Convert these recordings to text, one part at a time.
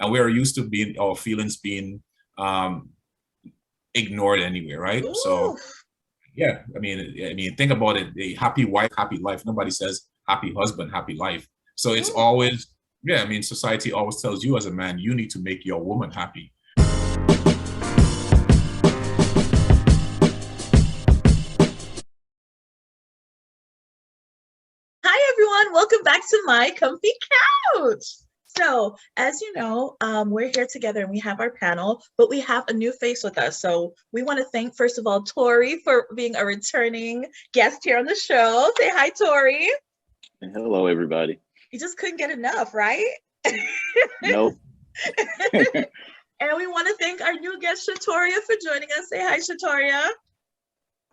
and we are used to being our feelings being ignored anyway, right? Ooh. So yeah, I mean, think about it. A happy wife, happy life. Nobody says happy husband, happy life. So it's Mm. always, yeah, I mean, society always tells you as a man, you need to make your woman happy. Hi, everyone. Welcome back to my comfy couch. So, as you know, we're here together and we have our panel, but we have a new face with us. So, we want to thank, first of all, Tori for being a returning guest here on the show. Say hi, Tori. Hello, everybody. You just couldn't get enough, right? Nope. And we want to thank our new guest, Shatoria, for joining us. Say hi, Shatoria.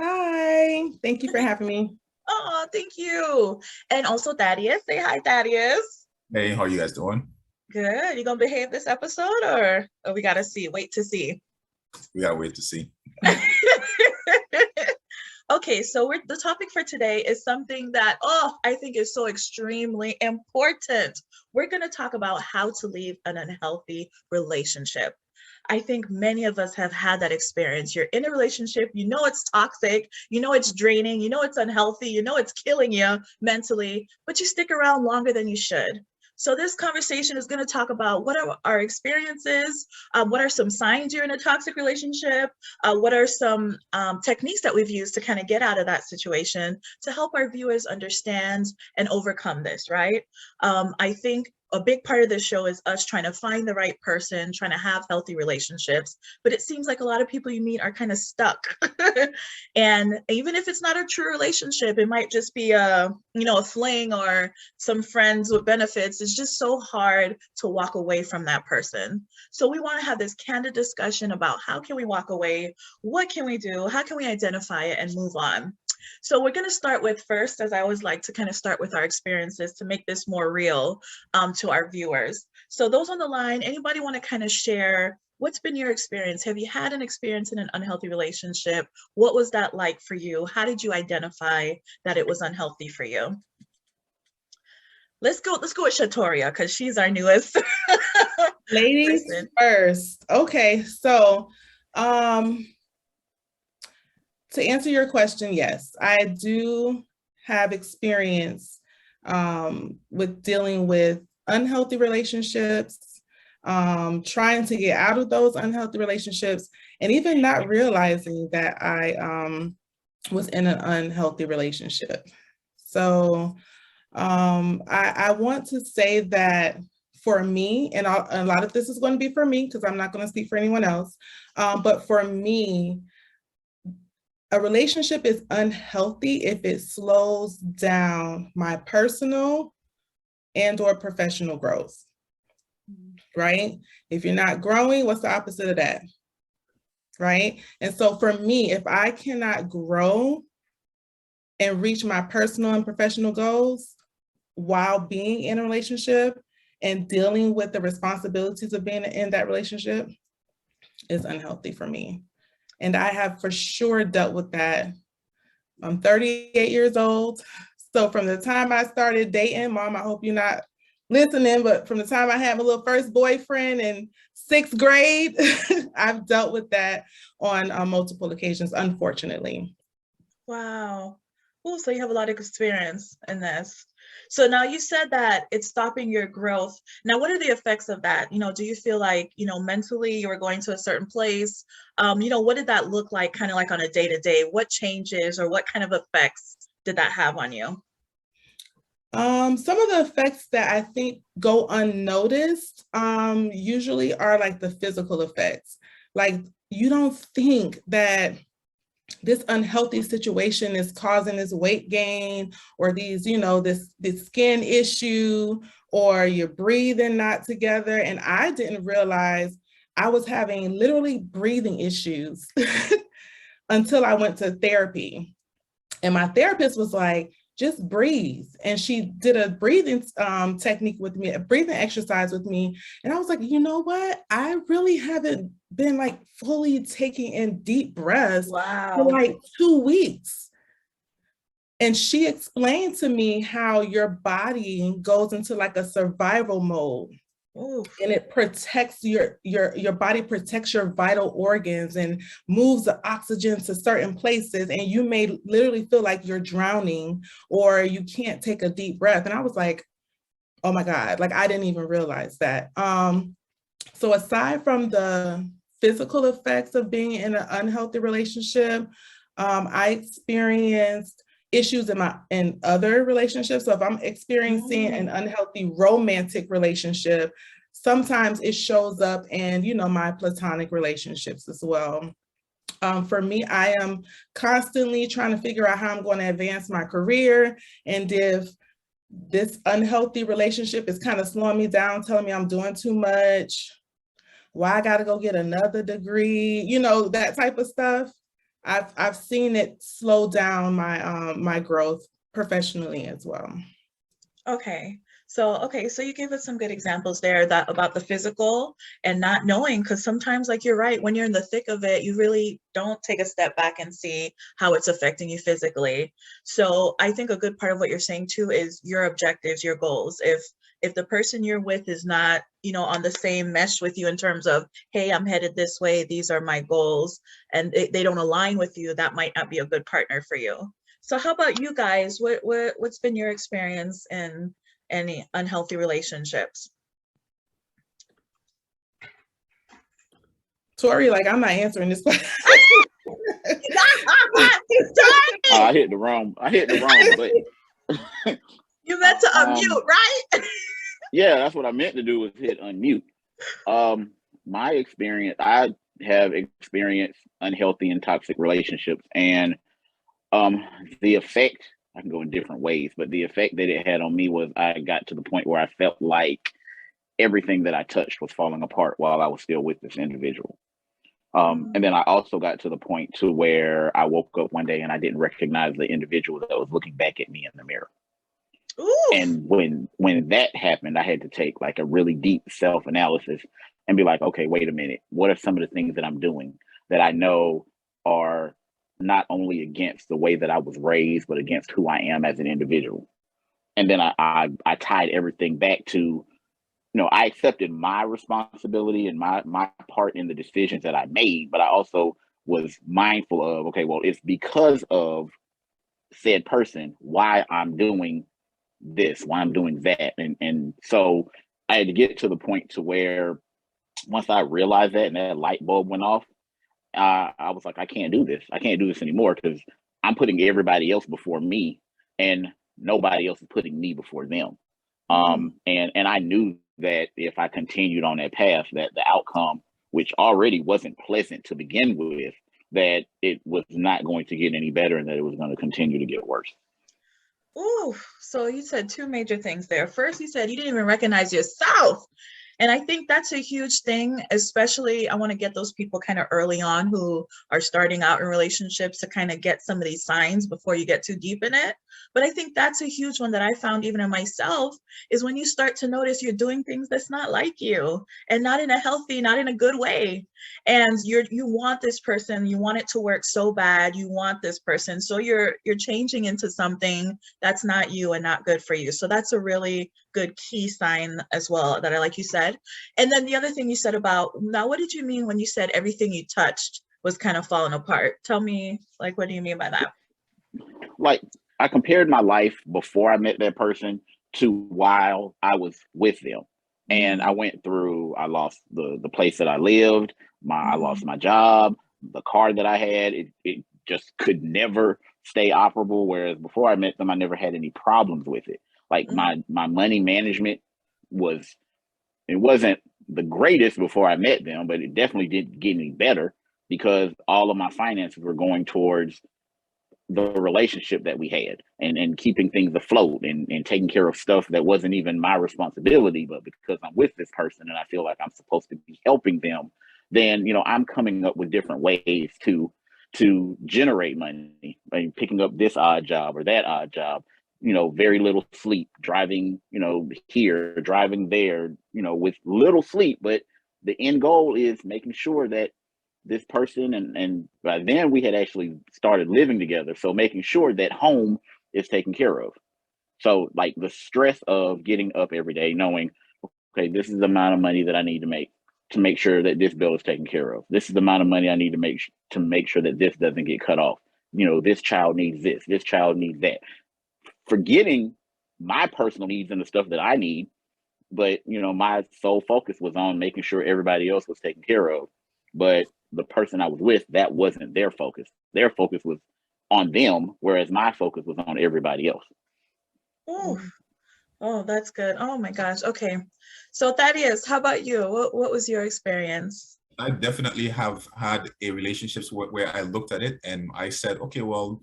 Hi, thank you for having me. Oh, thank you. And also Thaddeus. Say hi, Thaddeus. Hey, how you guys doing? Good. You gonna behave this episode or we gotta see, wait to see? We gotta wait to see. Okay, so the topic for today is something that, I think is so extremely important. We're gonna talk about how to leave an unhealthy relationship. I think many of us have had that experience. You're in a relationship, you know it's toxic, you know it's draining, you know it's unhealthy, you know it's killing you mentally, but you stick around longer than you should. So this conversation is going to talk about what are our experiences, what are some signs you're in a toxic relationship, what are some techniques that we've used to kind of get out of that situation to help our viewers understand and overcome this, right? I think a big part of this show is us trying to find the right person, trying to have healthy relationships, but it seems like a lot of people you meet are kind of stuck. And even if it's not a true relationship, it might just be a fling or some friends with benefits. It's just so hard to walk away from that person. So we want to have this candid discussion about how can we walk away, what can we do, how can we identify it and move on. So we're going to start with first, as I always like to kind of start with our experiences to make this more real to our viewers. So those on the line, anybody want to kind of share what's been your experience? Have you had an experience in an unhealthy relationship? What was that like for you? How did you identify that it was unhealthy for you? Let's go with Shatoria because she's our newest Ladies person. first. Okay, so to answer your question, yes, I do have experience with dealing with unhealthy relationships, trying to get out of those unhealthy relationships, and even not realizing that I was in an unhealthy relationship. So I want to say that for me, and a lot of this is going to be for me because I'm not going to speak for anyone else, but for me, a relationship is unhealthy if it slows down my personal and or professional growth, right? If you're not growing, what's the opposite of that, right? And so for me, if I cannot grow and reach my personal and professional goals while being in a relationship and dealing with the responsibilities of being in that relationship, is unhealthy for me. And I have for sure dealt with that. I'm 38 years old. So from the time I started dating, Mom, I hope you're not listening, but from the time I had my little first boyfriend in 6th grade, I've dealt with that on multiple occasions, unfortunately. Wow. Oh, so you have a lot of experience in this. So now you said that it's stopping your growth. Now, what are the effects of that? Do you feel like, mentally you were going to a certain place? What did that look like kind of like on a day-to-day? What changes or what kind of effects did that have on you? Some of the effects that I think go unnoticed usually are like the physical effects. Like you don't think that this unhealthy situation is causing this weight gain or these, this skin issue or you're breathing not together. And I didn't realize I was having literally breathing issues until I went to therapy. And my therapist was like, just breathe. And she did a breathing technique with me, a breathing exercise with me. And I was like, you know what? I really haven't been like fully taking in deep breaths for like 2 weeks. And she explained to me how your body goes into like a survival mode Oof. And it protects your body, protects your vital organs and moves the oxygen to certain places, and you may literally feel like you're drowning or you can't take a deep breath. And I was like, oh my God, like I didn't even realize that. So aside from the physical effects of being in an unhealthy relationship, I experienced issues in other relationships. So if I'm experiencing an unhealthy romantic relationship, sometimes it shows up in, my platonic relationships as well. For me, I am constantly trying to figure out how I'm going to advance my career, and if this unhealthy relationship is kind of slowing me down, telling me I'm doing too much, why I got to go get another degree, that type of stuff. I've seen it slow down my growth professionally as well. Okay. So you gave us some good examples there that about the physical and not knowing, because sometimes, like, you're right, when you're in the thick of it, you really don't take a step back and see how it's affecting you physically. So I think a good part of what you're saying too is your objectives, your goals. If the person you're with is not, on the same mesh with you in terms of, hey, I'm headed this way, these are my goals, and they don't align with you, that might not be a good partner for you. So how about you guys? What's been your experience in any unhealthy relationships? Tori, like, I'm not answering this question. I hit the wrong button. You meant to unmute, right? Yeah, that's what I meant to do, was hit unmute. My experience, I have experienced unhealthy and toxic relationships, and the effect, I can go in different ways, but the effect that it had on me was I got to the point where I felt like everything that I touched was falling apart while I was still with this individual. And then I also got to the point to where I woke up one day and I didn't recognize the individual that was looking back at me in the mirror. Ooh. And when that happened, I had to take like a really deep self-analysis and be like, okay, wait a minute. What are some of the things that I'm doing that I know are not only against the way that I was raised, but against who I am as an individual? And then I tied everything back to, I accepted my responsibility and my part in the decisions that I made, but I also was mindful of, okay, well, it's because of said person why I'm doing this, why I'm doing that. And so I had to get to the point to where once I realized that and that light bulb went off, I was like, I can't do this. I can't do this anymore, because I'm putting everybody else before me, and nobody else is putting me before them. And I knew that if I continued on that path, that the outcome, which already wasn't pleasant to begin with, that it was not going to get any better, and that it was going to continue to get worse. Ooh, so you said two major things there. First, you said you didn't even recognize yourself. And I think that's a huge thing, especially I want to get those people kind of early on who are starting out in relationships to kind of get some of these signs before you get too deep in it. But I think that's a huge one that I found even in myself, is when you start to notice you're doing things that's not like you, and not in a healthy, not in a good way. And you want this person, you want it to work so bad, you want this person. So you're changing into something that's not you and not good for you. So that's a really good key sign as well that I like you said. And then the other thing you said about, now what did you mean when you said everything you touched was kind of falling apart? Tell me, like, what do you mean by that? Like, I compared my life before I met that person to while I was with them. And I went through, I lost the place that I lived, I lost my job, the car that I had, it just could never stay operable. Whereas before I met them, I never had any problems with it. Like my money management it wasn't the greatest before I met them, but it definitely didn't get any better, because all of my finances were going towards the relationship that we had, and keeping things afloat, and taking care of stuff that wasn't even my responsibility, but because I'm with this person and I feel like I'm supposed to be helping them, then I'm coming up with different ways to generate money, like picking up this odd job or that odd job, very little sleep, driving, here, driving there, with little sleep, but the end goal is making sure that this person, and by then we had actually started living together, so making sure that home is taken care of. So like the stress of getting up every day knowing, okay, this is the amount of money that I need to make sure that this bill is taken care of. This is the amount of money I need to make sure that this doesn't get cut off. You know, this child needs this child needs that. Forgetting my personal needs and the stuff that I need, but you know, my sole focus was on making sure everybody else was taken care of. But the person I was with, that wasn't their focus. Their focus was on them, whereas my focus was on everybody else. Ooh. Oh, that's good. Oh my gosh. Okay. So Thaddeus, how about you? What was your experience? I definitely have had a relationships where I looked at it and I said, okay, well,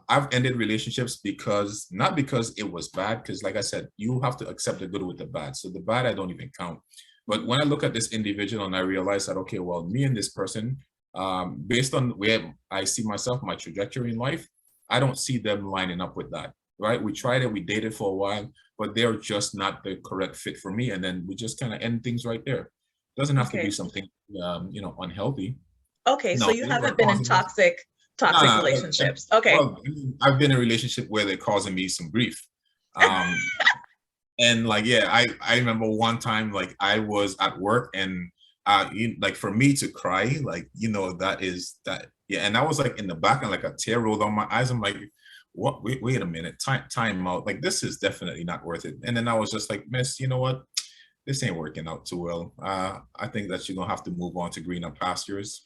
I've ended relationships because not because it was bad, because like I said, you have to accept the good with the bad. So the bad I don't even count. But when I look at this individual and I realize that, okay, well, me and this person, based on where I see myself, my trajectory in life, I don't see them lining up with that, right? We tried it, we dated for a while, but they're just not the correct fit for me. And then we just kind of end things right there. Doesn't have to Okay. be something, you know, unhealthy. Okay, so No, you they were haven't been in causing me. toxic relationships. Okay. Well, I've been in a relationship where they're causing me some grief. And like, yeah, I remember one time, like I was at work and like for me to cry, like, you know, yeah. And I was like in the back and like a tear rolled on my eyes. I'm like, what, wait a minute, time out. Like, this is definitely not worth it. And then I was just like, miss, you know what? This ain't working out too well. I think that you're gonna have to move on to greener pastures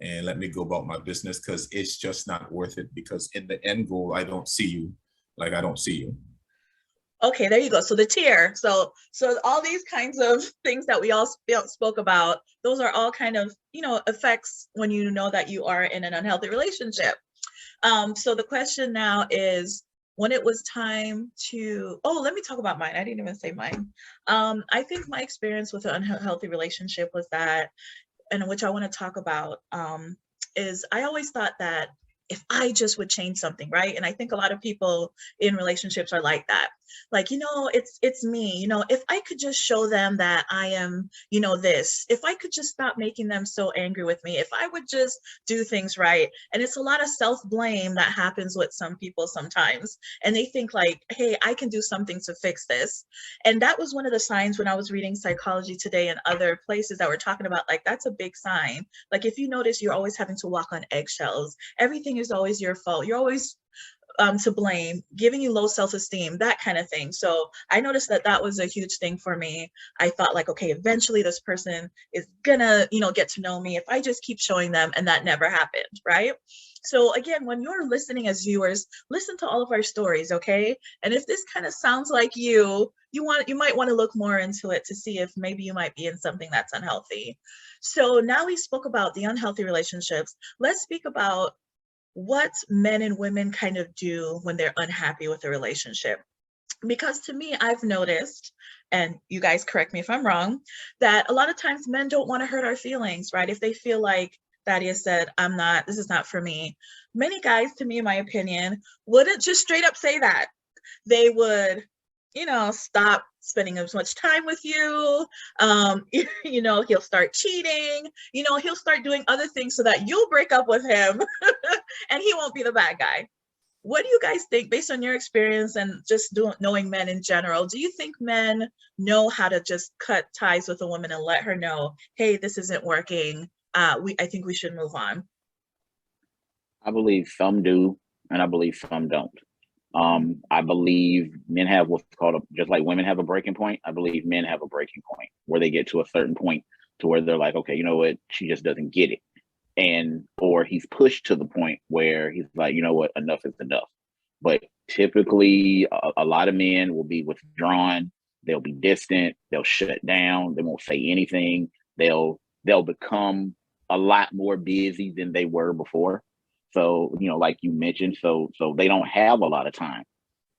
and let me go about my business, because it's just not worth it, because in the end goal, I don't see you. Like, I don't see you. Okay, there you go. So the tier. So all these kinds of things that we all spoke about, those are all kind of, you know, effects when you know that you are in an unhealthy relationship. So the question now is, when it was time to, oh, let me talk about mine. I didn't even say mine. I think my experience with an unhealthy relationship was that, and which I want to talk about, is I always thought that if I just would change something, right? And I think a lot of people in relationships are like that. Like, you know, it's me, you know, if I could just show them that I am, you know, this, if I could just stop making them so angry with me, if I would just do things right. And it's a lot of self-blame that happens with some people sometimes. And they think like, hey, I can do something to fix this. And that was one of the signs when I was reading Psychology Today and other places that were talking about, like, that's a big sign. Like, if you notice you're always having to walk on eggshells, everything is always your fault, you're always to blame, giving you low self-esteem, that kind of thing. So I noticed that that was a huge thing for me. I thought like, okay, eventually this person is gonna, you know, get to know me if I just keep showing them, and that never happened, right? So again, when you're listening as viewers, listen to all of our stories, okay? And if this kind of sounds like you might want to look more into it to see if maybe you might be in something that's unhealthy. So now we spoke about the unhealthy relationships. Let's speak about what men and women kind of do when they're unhappy with a relationship. Because to me, I've noticed, and you guys correct me if I'm wrong, that a lot of times men don't want to hurt our feelings, right? If they feel like Thaddeus said, this is not for me. Many guys, to me, in my opinion, wouldn't just straight up say that. They would, you know, stop spending as much time with you. You know, he'll start cheating, you know, he'll start doing other things so that you'll break up with him and he won't be the bad guy. What do you guys think, based on your experience and just knowing men in general? Do you think men know how to just cut ties with a woman and let her know, hey, this isn't working, I think we should move on? I believe some do, and I believe some don't. I believe men have what's called just like women have a breaking point. I believe men have a breaking point where they get to a certain point to where they're like, okay, you know what? She just doesn't get it. Or he's pushed to the point where he's like, you know what? Enough is enough. But typically a lot of men will be withdrawn. They'll be distant. They'll shut down. They won't say anything. They'll become a lot more busy than they were before. So, you know, like you mentioned, so they don't have a lot of time.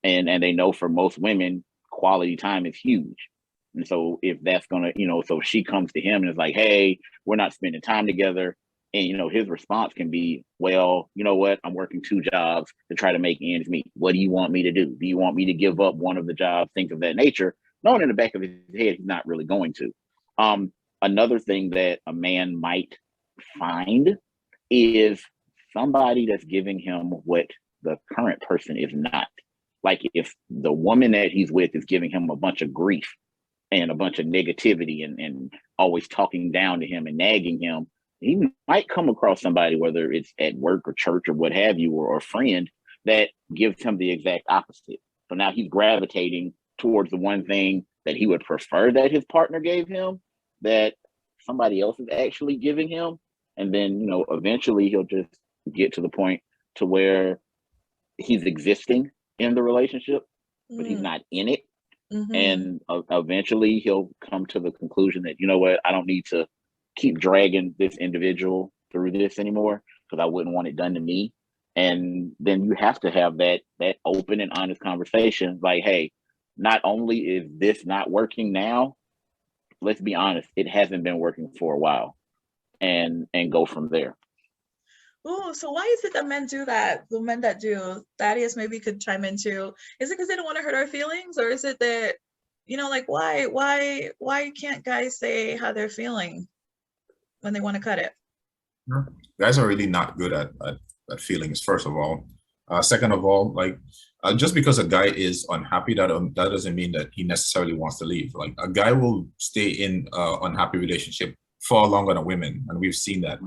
And they know for most women, quality time is huge. And so if that's gonna, you know, so she comes to him and is like, hey, we're not spending time together. And, you know, his response can be, well, you know what? I'm working 2 jobs to try to make ends meet. What do you want me to do? Do you want me to give up one of the jobs? Things of that nature. Knowing in the back of his head, he's not really going to. Another thing that a man might find is somebody that's giving him what the current person is not. Like if the woman that he's with is giving him a bunch of grief, and a bunch of negativity and always talking down to him and nagging him, he might come across somebody, whether it's at work or church or what have you, or a friend that gives him the exact opposite. So now he's gravitating towards the one thing that he would prefer that his partner gave him, that somebody else is actually giving him. And then, eventually he'll just get to the point to where he's existing in the relationship, but he's not in it. Mm-hmm. And eventually he'll come to the conclusion that, you know what, I don't need to keep dragging this individual through this anymore, because I wouldn't want it done to me. And then you have to have that open and honest conversation. Like, hey, not only is this not working now, let's be honest, it hasn't been working for a while, and go from there. Oh, so why is it that men do that? The men that do, Thaddeus maybe could chime in too. Is it because they don't want to hurt our feelings, or is it that, like why can't guys say how they're feeling when they want to cut it? Guys are really not good at feelings, first of all. Second of all, just because a guy is unhappy, that doesn't mean that he necessarily wants to leave. Like, a guy will stay in unhappy relationship far longer than women, and we've seen that.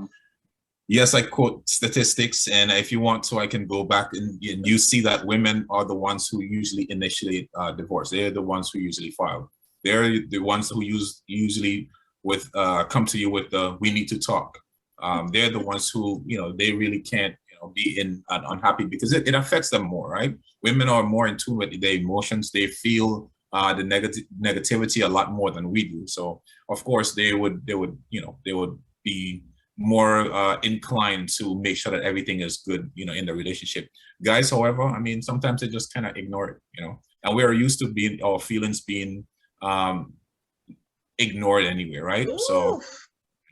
Yes, I quote statistics, and if you want to, I can go back and you see that women are the ones who usually initiate divorce. They're the ones who usually file. They're the ones who usually come to you with the "we need to talk." They're the ones who, they really can't, be unhappy, because it affects them more, right? Women are more in tune with their emotions. They feel the negativity a lot more than we do. So of course they would be more inclined to make sure that everything is good, in the relationship. Guys, however, I mean, sometimes they just kind of ignore it, and we are used to our feelings being ignored anyway, right? Ooh. So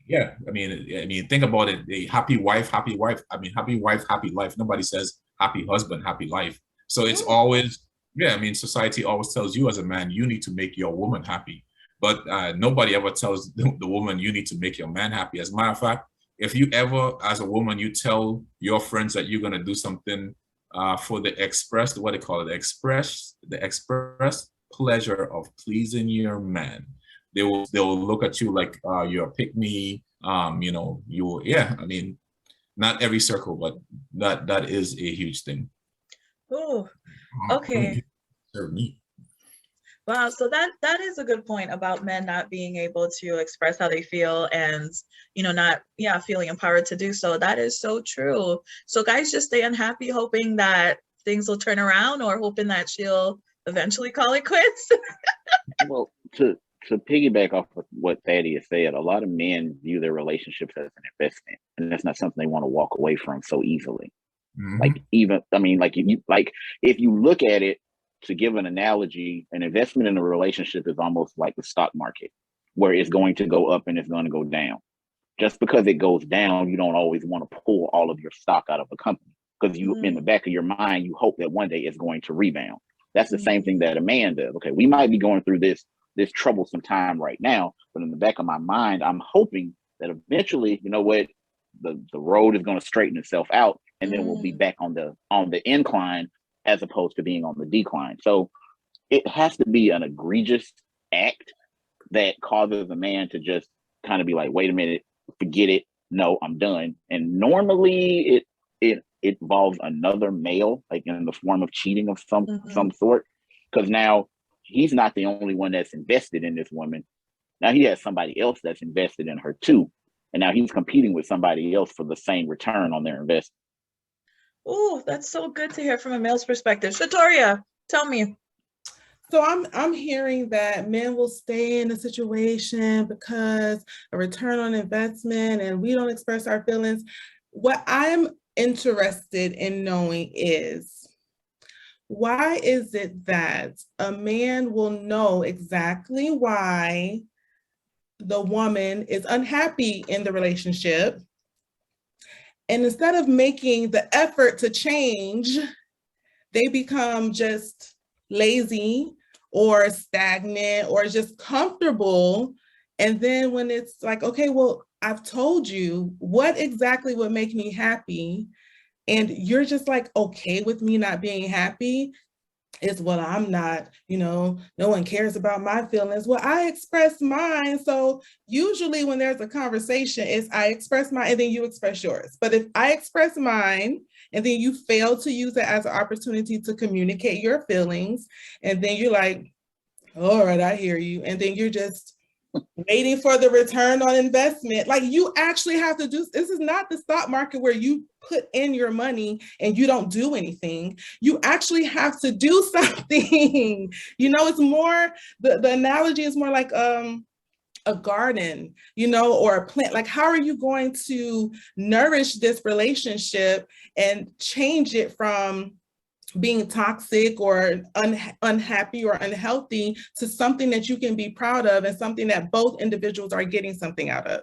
yeah, I mean, think about it. A happy wife, happy life. Happy wife, happy life. Nobody says happy husband, happy life. So it's always, society always tells you as a man, you need to make your woman happy. But nobody ever tells the woman, you need to make your man happy. As a matter of fact, if you ever, as a woman, you tell your friends that you're going to do something for the express pleasure of pleasing your man, they will look at you like you're a pick me. Not every circle, but that is a huge thing. Oh, okay. Wow, so that is a good point about men not being able to express how they feel and not feeling empowered to do so. That is so true. So guys just stay unhappy hoping that things will turn around, or hoping that she'll eventually call it quits. Well, to piggyback off of what Thaddeus said, a lot of men view their relationships as an investment, and that's not something they want to walk away from so easily. Mm-hmm. If you look at it, to give an analogy, an investment in a relationship is almost like the stock market, where it's going to go up and it's going to go down. Just because it goes down, you don't always want to pull all of your stock out of a company, because in the back of your mind, you hope that one day it's going to rebound. That's the same thing that a man does. Okay, we might be going through this troublesome time right now, but in the back of my mind, I'm hoping that eventually, the road is going to straighten itself out, and then we'll be back on the incline, as opposed to being on the decline. So it has to be an egregious act that causes a man to just kind of be like, wait a minute, forget it. No, I'm done. And normally it involves another male, like in the form of cheating of some sort. Because now he's not the only one that's invested in this woman. Now he has somebody else that's invested in her too. And now he's competing with somebody else for the same return on their investment. Oh, that's so good to hear from a male's perspective. Shatoria, tell me. So I'm hearing that men will stay in a situation because a return on investment, and we don't express our feelings. What I'm interested in knowing is, why is it that a man will know exactly why the woman is unhappy in the relationship, and instead of making the effort to change, they become just lazy or stagnant or just comfortable? And then when it's like, okay, well, I've told you what exactly would make me happy, and you're just like, okay with me not being happy, is, well, I'm not, no one cares about my feelings. Well, I express mine. So usually when there's a conversation, it's I express mine and then you express yours. But if I express mine and then you fail to use it as an opportunity to communicate your feelings, and then you're like, all right, I hear you. And then you're just waiting for the return on investment. Like, you actually have to do, this is not the stock market where you put in your money and you don't do anything. You actually have to do something. It's more, the analogy is more like a garden, or a plant. Like, how are you going to nourish this relationship and change it from being toxic or unhappy or unhealthy to something that you can be proud of and something that both individuals are getting something out of?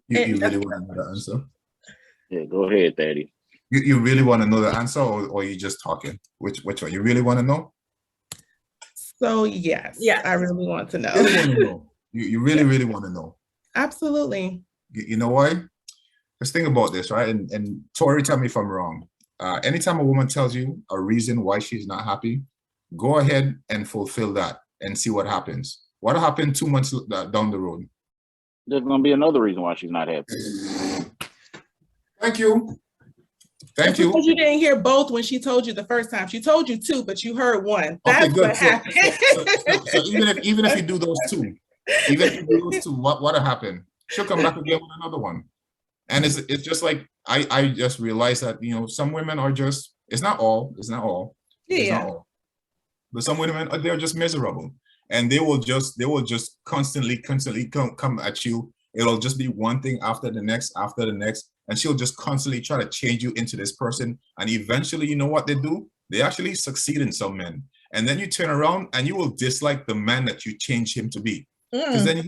You really want to know the answer? Yeah, go ahead, Daddy. You really want to know the answer, or you just talking? Which one? You really want to know? So yes, I really want to know. You really want to know. You really, really want to know. Absolutely. You know why? Let's think about this, right? And Tori, tell me if I'm wrong. Anytime a woman tells you a reason why she's not happy, go ahead and fulfill that and see what happens. What happened 2 months down the road? There's going to be another reason why she's not happy. Thank you. Thank you. Because you didn't hear both when she told you the first time. She told you two, but you heard one. That's okay, good. What happened. So even if you do those two, what'll happen? She'll come back again with another one. And it's just like I just realized that some women are just, it's not all, but some women they're just miserable, and they will just constantly come at you. It'll just be one thing after the next, and she'll just constantly try to change you into this person. And eventually, you know what they do? They actually succeed in some men, and then you turn around and you will dislike the man that you change him to be, because then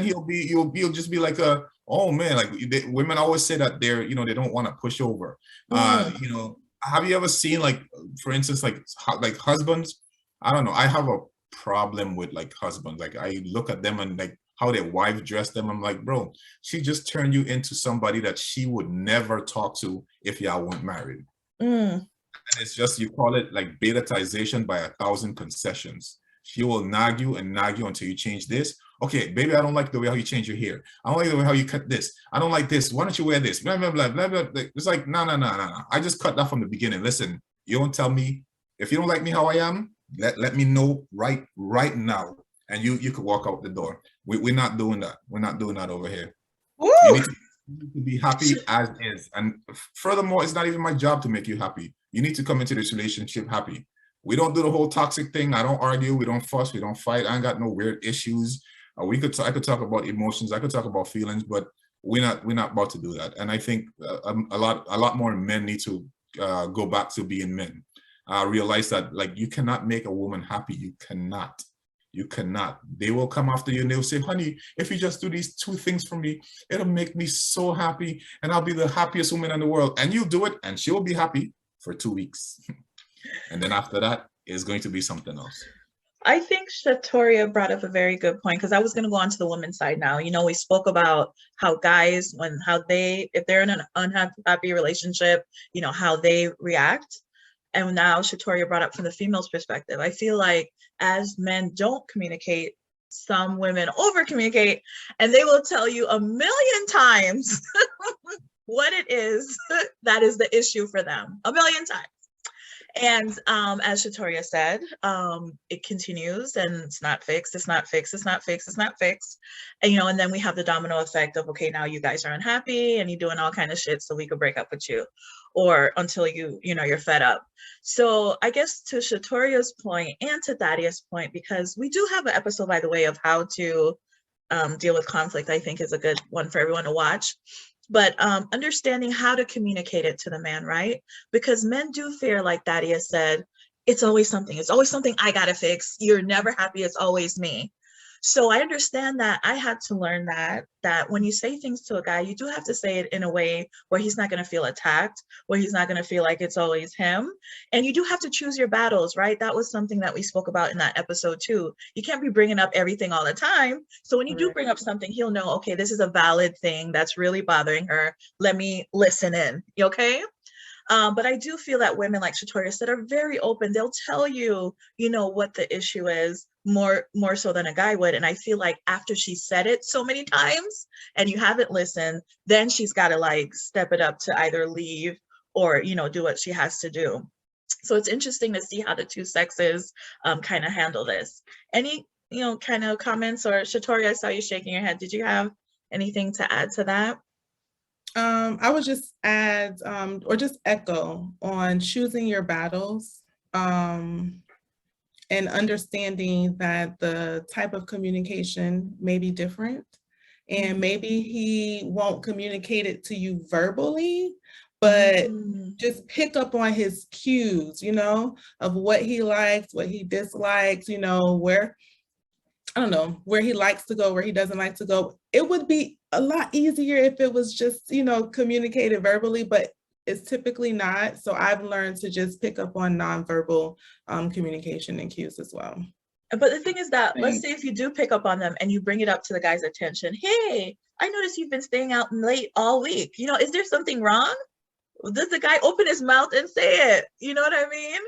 he'll just be like a, oh man, like women always say that they're, they don't want to push over. Have you ever seen, like, for instance, like husbands? I don't know. I have a problem with like husbands. Like, I look at them and like how their wife dress them. I'm like, bro, she just turned you into somebody that she would never talk to if y'all weren't married. And it's just, you call it like betatization by 1,000 concessions. She will nag you until you change this. Okay, baby, I don't like the way how you change your hair. I don't like the way how you cut this. I don't like this. Why don't you wear this? Blah, blah, blah, blah, blah. It's like, no. I just cut that from the beginning. Listen, you don't tell me. If you don't like me how I am, let me know right now. And you could walk out the door. We're not doing that. We're not doing that over here. You need to be happy as is. And furthermore, it's not even my job to make you happy. You need to come into this relationship happy. We don't do the whole toxic thing. I don't argue. We don't fuss. We don't fight. I ain't got no weird issues. I could talk about emotions. I could talk about feelings, but we're not about to do that. And I think a lot more men need to go back to being men. Realize that, like, you cannot make a woman happy. You cannot. They will come after you and they'll say, honey, if you just do these 2 things for me, it'll make me so happy and I'll be the happiest woman in the world. And you'll do it and she'll be happy for 2 weeks. And then after that, it's going to be something else. I think Shatoria brought up a very good point, because I was going to go on to the women's side now. We spoke about how guys, if they're in an unhappy relationship, how they react. And now Shatoria brought up from the female's perspective. I feel like as men don't communicate, some women over communicate, and they will tell you 1,000,000 times what it is that is the issue for them, 1,000,000 times. And as Shatoria said, it continues and it's not fixed, it's not fixed, it's not fixed, it's not fixed. And, and then we have the domino effect of, okay, now you guys are unhappy and you're doing all kind of shit so we could break up with you, or until you're fed up. So I guess to Shatoria's point and to Thaddeus' point, because we do have an episode, by the way, of how to deal with conflict, I think is a good one for everyone to watch. But understanding how to communicate it to the man, right? Because men do fear, like Thaddeus said, it's always something I gotta fix. You're never happy, it's always me. So I understand that. I had to learn that when you say things to a guy, you do have to say it in a way where he's not going to feel attacked, where he's not going to feel like it's always him. And you do have to choose your battles, right? That was something that we spoke about in that episode too. You can't be bringing up everything all the time. So when you do bring up something, he'll know, okay, this is a valid thing that's really bothering her. Let me listen in. You okay? But I do feel that women, like Shatoria said, are very open. They'll tell you, you know, what the issue is more so than a guy would. And I feel like after she said it so many times and you haven't listened, then she's got to like step it up to either leave or, you know, do what she has to do. So it's interesting to see how the two sexes kind of handle this. Any, you know, kind of comments? Or Shatoria, I saw you shaking your head. Did you have anything to add to that? I would just add or just echo on choosing your battles, and understanding that the type of communication may be different, and maybe he won't communicate it to you verbally, but just pick up on his cues, you know, of what he likes, what he dislikes, you know, where, I don't know, where he likes to go, where he doesn't like to go. It would be a lot easier if it was just, you know, communicated verbally, but it's typically not. So I've learned to just pick up on nonverbal communication and cues as well. But the thing is that, let's say if you do pick up on them and you bring it up to the guy's attention, hey, I noticed you've been staying out late all week. You know, is there something wrong? Does the guy open his mouth and say it? You know what I mean?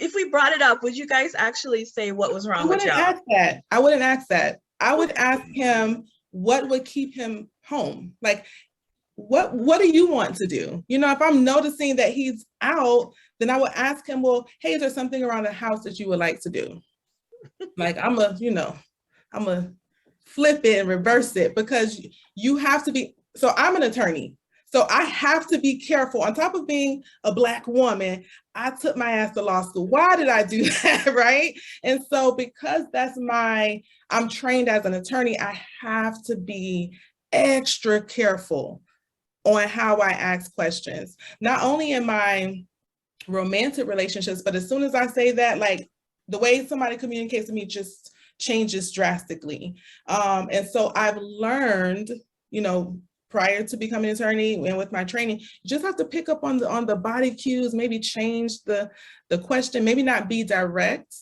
If we brought it up, would you guys actually say what was wrong with y'all? I wouldn't ask that. I would ask him what would keep him home. Like, what do you want to do? You know, if I'm noticing that he's out, then I would ask him, well, hey, is there something around the house that you would like to do? Like, I'm a flip it and reverse it, because you have to be, so I'm an attorney. So I have to be careful. On top of being a Black woman, I took my ass to law school. Why did I do that, right? And so because I'm trained as an attorney, I have to be extra careful on how I ask questions. Not only in my romantic relationships, but as soon as I say that, like, the way somebody communicates with me just changes drastically. And so I've learned, you know, prior to becoming an attorney and with my training, you just have to pick up on the body cues, maybe change the question, maybe not be direct,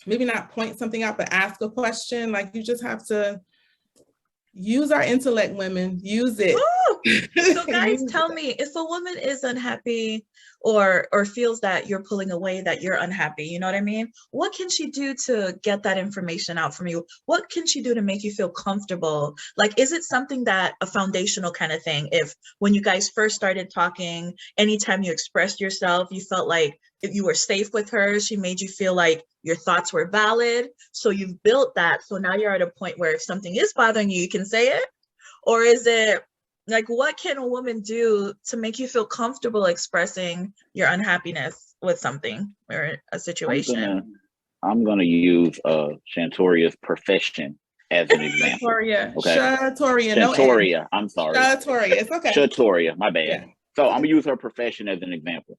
maybe not point something out, but ask a question. Like, you just have to use our intellect, women, use it. So guys, tell me, if a woman is unhappy or feels that you're pulling away, that you're unhappy, you know what I mean? What can she do to get that information out from you? What can she do to make you feel comfortable? Like, is it something that a foundational kind of thing? If when you guys first started talking, anytime you expressed yourself, you felt like if you were safe with her, she made you feel like your thoughts were valid. So you've built that. So now you're at a point where if something is bothering you, you can say it? Or is it like, what can a woman do to make you feel comfortable expressing your unhappiness with something or a situation? I'm gonna use Shantoria's profession as an example. Shatoria, okay? Shatoria, I'm sorry. Shatoria, it's okay. Shatoria, my bad. Yeah. So I'm gonna use her profession as an example.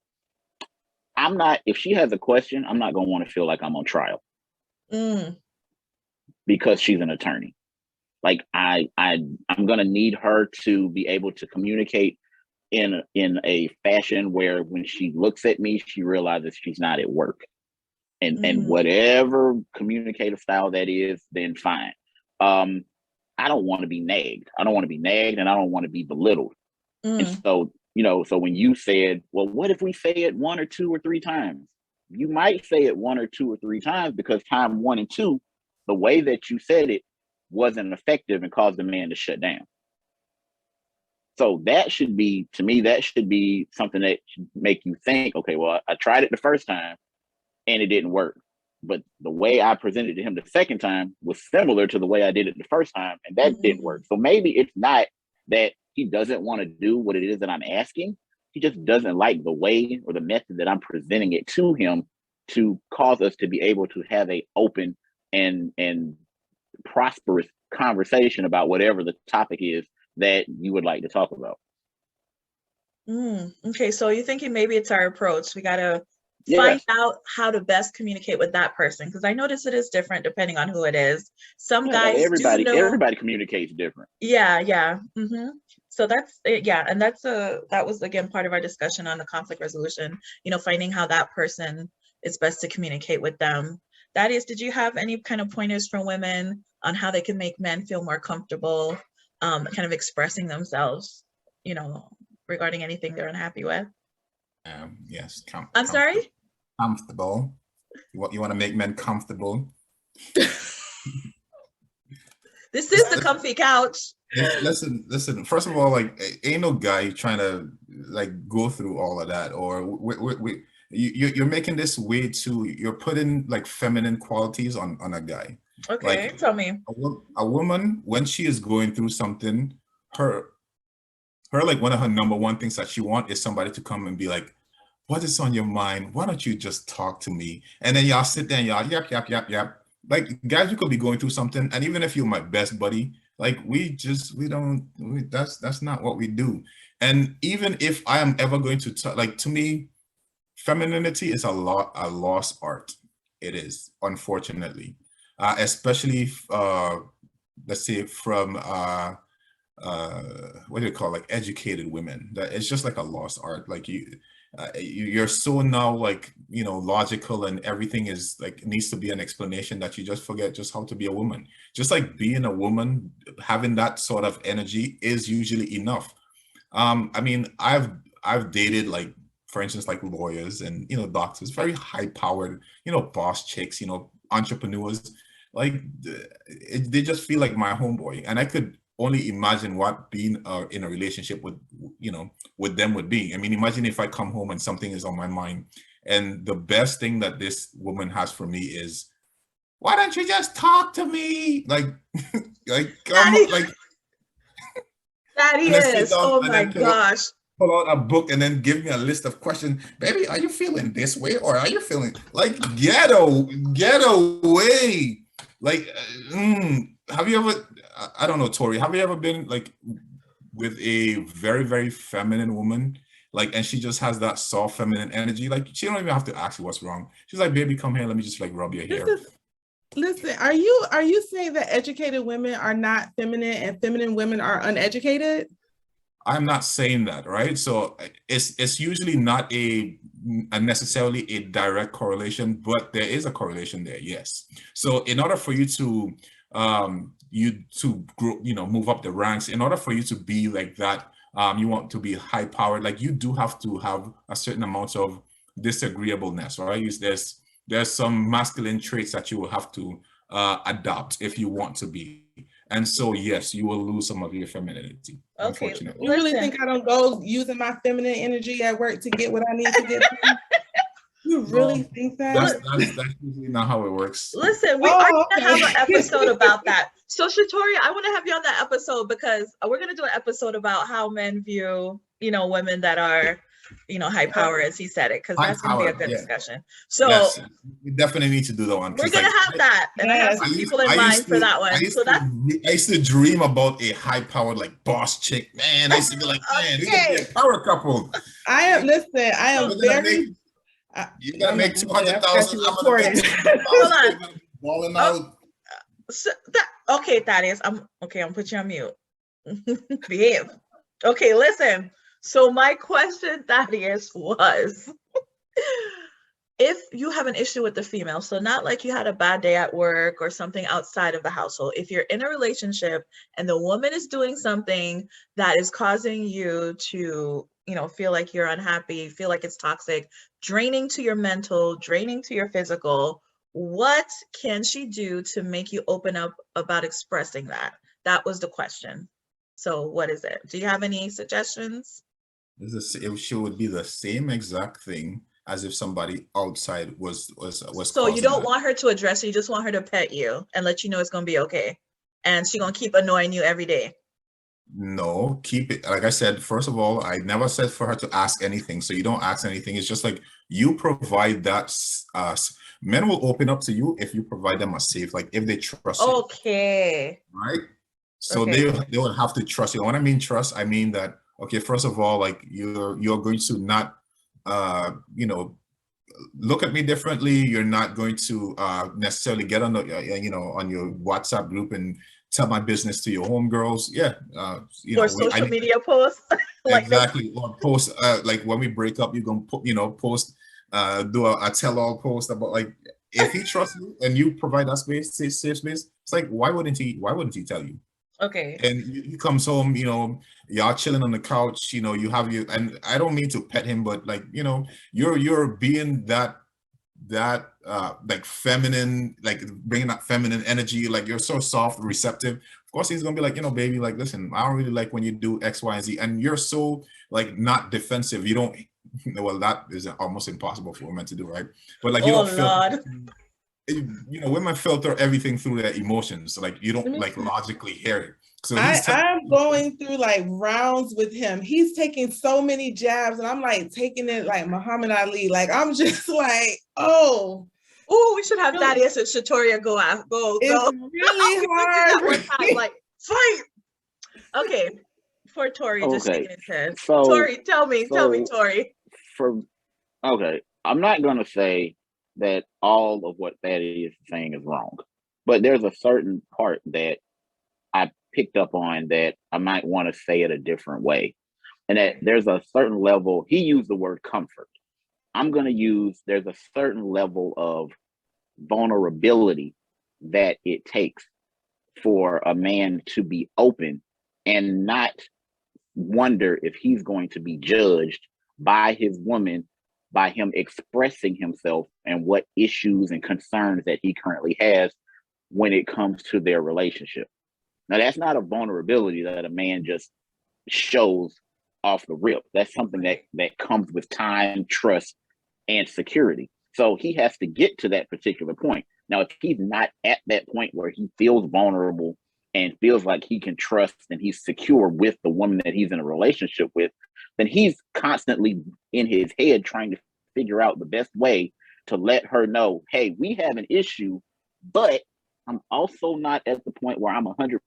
If she has a question, I'm not gonna want to feel like I'm on trial because she's an attorney. Like, I'm gonna need her to be able to communicate in a fashion where when she looks at me, she realizes she's not at work. And whatever communicative style that is, then fine. I don't want to be nagged. I don't want to be nagged, and I don't want to be belittled. And so, you know, so when you said, well, what if we say it 1 or 2 or 3 times? You might say it 1 or 2 or 3 times because time 1 and 2, the way that you said it wasn't effective and caused the man to shut down. So that should be, to me, that should be something that should make you think, okay, well, I tried it the first time and it didn't work. But the way I presented to him the second time was similar to the way I did it the first time, and that didn't work. So maybe it's not that he doesn't want to do what it is that I'm asking. He just doesn't like the way or the method that I'm presenting it to him to cause us to be able to have a open and prosperous conversation about whatever the topic is that you would like to talk about. Okay, so you're thinking maybe it's our approach. We got to find out how to best communicate with that person, because I notice it is different depending on who it is. Some guys everybody communicates different. Yeah. So that's it. Yeah, and that was again part of our discussion on the conflict resolution. You know, finding how that person is best to communicate with them. That is, did you have any kind of pointers for women on how they can make men feel more comfortable, kind of expressing themselves, you know, regarding anything they're unhappy with? Yes, I'm sorry? comfortable. You want to make men comfortable. This is the comfy couch. Listen. First of all, like, ain't no guy trying to like go through all of that, or you're making this way too. You're putting like feminine qualities on a guy. Okay, Like tell me. a woman when she is going through something, her like one of her number one things that she want is somebody to come and be like, what is on your mind? Why don't you just talk to me? And then y'all sit there and y'all yap, yap, yap, yap. Like, guys, you could be going through something. And even if you're my best buddy, like that's not what we do. And even if I am ever going to like, to me, femininity is a lost art. It is, unfortunately, especially let's say from what do you call, like, educated women. That it's just like a lost art. Like you're so now, like, logical, and everything is like needs to be an explanation, that you just forget just how to be a woman. Just like being a woman, having that sort of energy is usually enough. I mean, I've dated, like, for instance, like lawyers and doctors, very high powered, boss chicks, entrepreneurs. Like, they just feel like my homeboy, and I could only imagine what being in a relationship with with them would be. I mean, imagine if I come home and something is on my mind, and the best thing that this woman has for me is, why don't you just talk to me? Like, like, come, Daddy, like, Daddy and then sit is. down Oh and my then gosh. pull out a book and then give me a list of questions. Baby, are you feeling this way, or are you feeling like, get away? Like, have you ever, I don't know, Tori, have you ever been like with a very, very feminine woman? Like, and she just has that soft feminine energy. Like, she don't even have to ask you what's wrong. She's like, baby, come here, let me just like rub your hair. Listen, are you saying that educated women are not feminine and feminine women are uneducated? I'm not saying that, right? So it's usually not a necessarily a direct correlation, but there is a correlation there, yes. So in order for you to grow, move up the ranks, in order for you to be like that, you want to be high powered, like, you do have to have a certain amount of disagreeableness, right? There's some masculine traits that you will have to adopt if you want to be. And so, yes, you will lose some of your femininity, Okay, unfortunately. You really listen. think I don't go using my feminine energy at work to get what I need to get done? You really think that? That's usually not how it works. Listen, we are Oh, gonna have an okay. episode about that. So Shatori, I want to have you on that episode because we're gonna do an episode about how men view, women that are, high power, as he said it, because High that's gonna be a power, good yeah. discussion. So Yes, we definitely need to do that one. we're 'Cause, gonna like, have that, and I have Yes. some I used, people in I mind used for to, that I one. used So that's to, I used to dream about a high-powered, like, boss chick. Man, I used to be like, man, we could be okay. a power couple. I am We're gonna make, you're gonna I'm make not gonna say, I forgot 200,000. you I'm gonna make recorded. 200,000. Hold on. You're gonna be balling out. So okay, Thaddeus. I'm gonna put you on mute. Behave. Okay, listen. So my question, Thaddeus, was if you have an issue with the female, so not like you had a bad day at work or something outside of the household, if you're in a relationship and the woman is doing something that is causing you to, feel like you're unhappy, feel like it's toxic, draining to your mental, draining to your physical, what can she do to make you open up about expressing that? That was the question. So what is it? Do you have any suggestions? She would be the same exact thing as if somebody outside was So you causing don't that. want her to address you, just want her to pet you and let you know it's gonna be okay. And she's gonna keep annoying you every day. No, keep it. Like I said, first of all, I never said for her to ask anything. So you don't ask anything. It's just like you provide that. Men will open up to you if you provide them a safe, like if they trust you, Okay. right? So Okay. they would have to trust you. When I mean trust, I mean that, okay, first of all, like, you're going to not look at me differently. You're not going to necessarily get on the on your WhatsApp group and tell my business to your homegirls. Yeah, Or social media posts. Like exactly. Or post like when we break up, you're gonna put post do a tell-all post about, like, if he trusts you and you provide that space, safe space. It's like, why wouldn't he tell you? Okay. And he comes home, y'all chilling on the couch, you have you, and I don't mean to pet him, but like, you're being that like feminine, like bringing that feminine energy, like you're so soft, receptive. Of course he's gonna be like, baby, like, listen, I don't really like when you do X, Y, and Z, and you're so like not defensive. You don't well, that is almost impossible for women to do, right? But like you Oh don't feel, Lord. women filter everything through their emotions, so like you don't Me like too. logically hear it. So he's I'm going through like rounds with him. He's taking so many jabs, and I'm like taking it like Muhammad Ali. Like I'm just like, oh, We should have really, Thaddeus and Shatoria go out. Go. it's really That one hard. time, like, fight. Okay. For Tori, just Okay. shaking his head. So Tori, tell me, Tori. for okay, I'm not gonna say that all of what Thaddeus is saying is wrong, but there's a certain part that I picked up on that I might want to say it a different way. And that there's a certain level, he used the word comfort. I'm going to use there's a certain level of vulnerability that it takes for a man to be open and not wonder if he's going to be judged by his woman by him expressing himself and what issues and concerns that he currently has when it comes to their relationship. Now, that's not a vulnerability that a man just shows off the rip. That's something that comes with time, trust, and security. So he has to get to that particular point. Now, if he's not at that point where he feels vulnerable and feels like he can trust and he's secure with the woman that he's in a relationship with, then he's constantly in his head trying to figure out the best way to let her know, hey, we have an issue, but I'm also not at the point where I'm 100%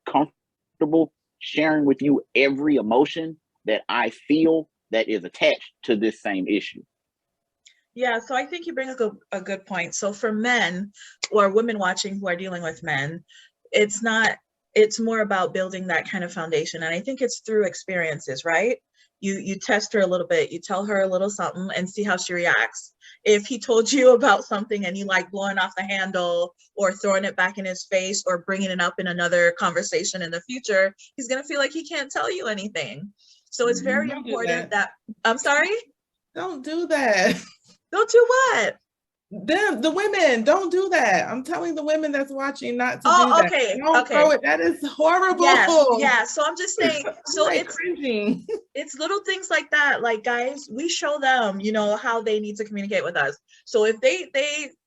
comfortable sharing with you every emotion that I feel that is attached to this same issue. Yeah, so I think you bring a good point. So for men or women watching who are dealing with men, it's more about building that kind of foundation. And I think it's through experiences, right? You test her a little bit, you tell her a little something and see how she reacts. If he told you about something and you like blowing off the handle or throwing it back in his face or bringing it up in another conversation in the future, he's going to feel like he can't tell you anything. So it's very important that I'm sorry? Don't do that. Don't do what? The women, don't do that. I'm telling the women that's watching not to do that. Okay. Don't throw it. That is horrible. Yeah. So I'm just saying, so like it's cringing. It's little things like that. Like, guys, we show them, how they need to communicate with us. So if they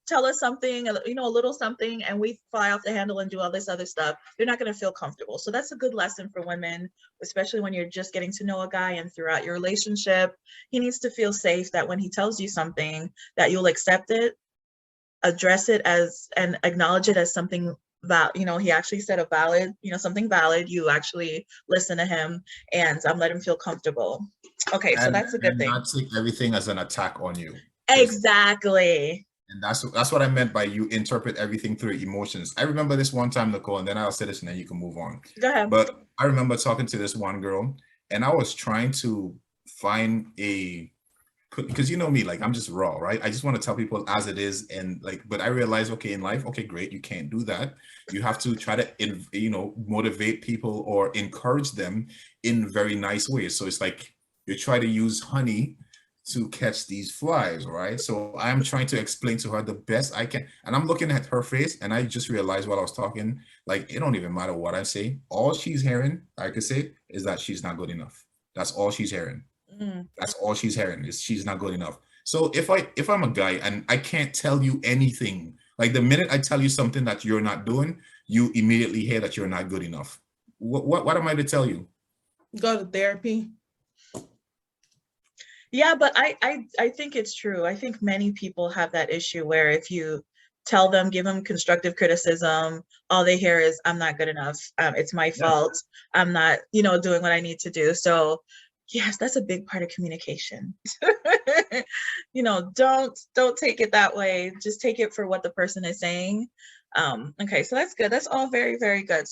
tell us something, a little something, and we fly off the handle and do all this other stuff, they're not going to feel comfortable. So that's a good lesson for women, especially when you're just getting to know a guy and throughout your relationship. He needs to feel safe that when he tells you something, that you'll accept it, address it as, and acknowledge it as something that, he actually said a valid, something valid. You actually listen to him and let him feel comfortable. Okay, so that's a good thing. Not take everything as an attack on you. Exactly. And that's what I meant by you interpret everything through emotions. I remember this one time, Nicole, and then I'll say this and then you can move on. Go ahead. But I remember talking to this one girl and I was trying to find because you know me, like I'm just raw, right? I just want to tell people as it is, and like, but I realized, okay, in life, okay, great, you can't do that. You have to try to, motivate people or encourage them in very nice ways. So it's like you try to use honey to catch these flies, right? So I'm trying to explain to her the best I can, and I'm looking at her face, and I just realized while I was talking, like it don't even matter what I say. All she's hearing, I could say, is that she's not good enough. That's all she's hearing. That's all she's hearing is she's not good enough. So if I'm a guy and I can't tell you anything, like the minute I tell you something that you're not doing, you immediately hear that you're not good enough. What am I to tell you? Go to therapy. Yeah, but I think it's true. I think many people have that issue where if you tell them, give them constructive criticism, all they hear is, I'm not good enough. It's my fault. I'm not, doing what I need to do. So yes, that's a big part of communication. Don't take it that way. Just take it for what the person is saying. Okay, so that's good. That's all very, very good.